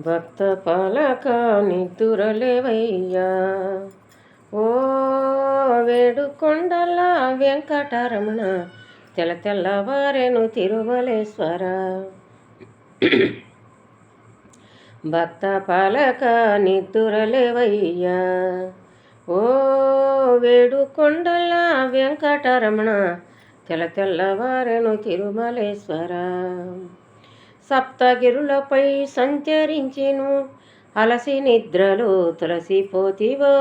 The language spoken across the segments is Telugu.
భక్త పాలక నిద్దురలేవయ్యా, ఓ వేడుకొండల వెంకటరమణ, తెల్లవారెను తిరుమలేశ్వర. భక్త పాలక నిద్దురలేవయ్యా, ఓ వేడుకొండల వెంకటరమణ, తెల్లవారెను తిరుమలేశ్వర. సప్తగిరులపై సంచరించెను అలసి నిద్రలో తులసిపోతివో.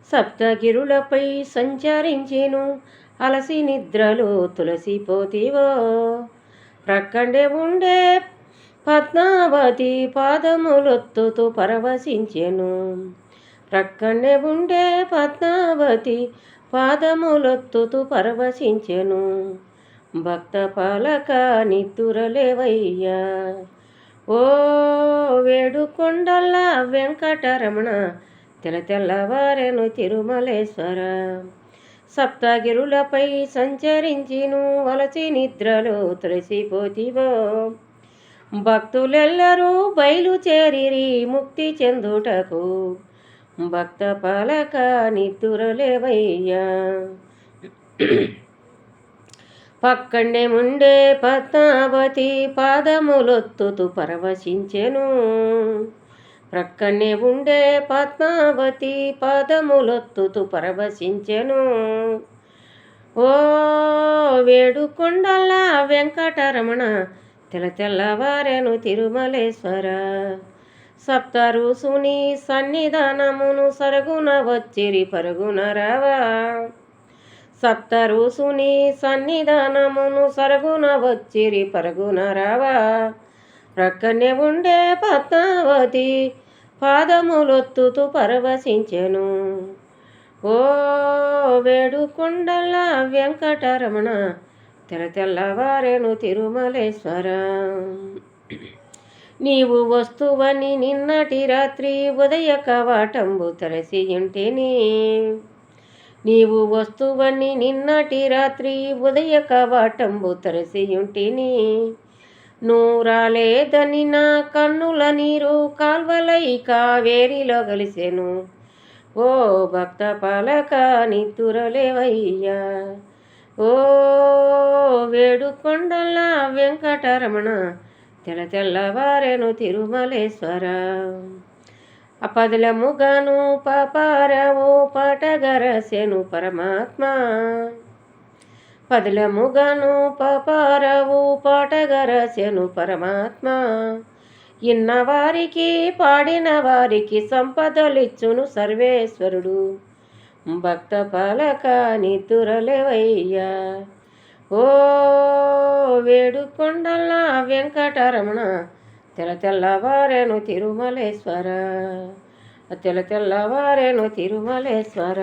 సప్తగిరులపై సంచరించెను అలసి నిద్రలో తులసిపోతివో. ప్రక్కనే ఉండే పద్మావతి పాదములొత్తుతూ పరవశించెను. ప్రక్కనే ఉండే పద్మావతి పాదములొత్తుతూ పరవశించెను. భక్త పాలక నిద్దురలేవయ్యా, ఓ వేడుకొండల వెంకటరమణ, తెల్లవారెను తిరుమలేశ్వర. సప్తగిరులపై సంచరించిను అలసి నిద్రలో తులసిపోతివో. భక్తులెల్లరూ బయలుచేరిరి ముక్తి చెందుటకు, భక్త పాలక నిద్దురలేవయ్యా. పక్కనే ఉండే పద్మావతి పాదములొత్తుతూ పరవశించెను. ప్రక్కనే ఉండే పద్మావతి పాదములొత్తుతూ పరవశించెను. ఓ వేడుకొండల వెంకటరమణ, తెల్లవారెను తిరుమలేశ్వర. సప్తఋషుని సన్నిధానమును సరుగున వచ్చిరి పరుగున రావా. సప్తఋషుని సన్నిధానమును సరుగున వచ్చిరి పరుగున రావా. ప్రక్కనే ఉండే పద్మావతి పాదములొత్తుతూ పరవశించెను. ఓ వేడుకొండల వెంకటరమణ, తెల్లవారెను తిరుమలేశ్వర. నీవు వస్తువని నిన్నటి రాత్రి ఉదయ కవాటంబు తెరసి ఉంటేని. నీవు వస్తువని నిన్నటి రాత్రి ఉదయ కవాటంబు తెరసి ఉంటేని. నూరాలేదని నా కన్నుల నీరు కాల్వలై కావేరిలో కలిసెను. ఓ భక్త పాలక నిద్దురలేవయ్యా, ఓ వేడుకొండల వెంకటరమణ, తెల్లవారెను తిరుమలేశ్వర. అపదలముగాను పాపారావు పాటగరసెను పరమాత్మ. పదలముగాను పాపారావు పాటగరసెను పరమాత్మ. ఇన్న వారికి పాడిన వారికి సంపదలిచ్చును సర్వేశ్వరుడు. భక్త పాలక నిద్దురలేవయ్యా, ఓ వేడుకొండల వెంకటరమణ, తెల్లవారెను తిరుమలేశ్వర. తెల్లవారెను తిరుమలేశ్వర.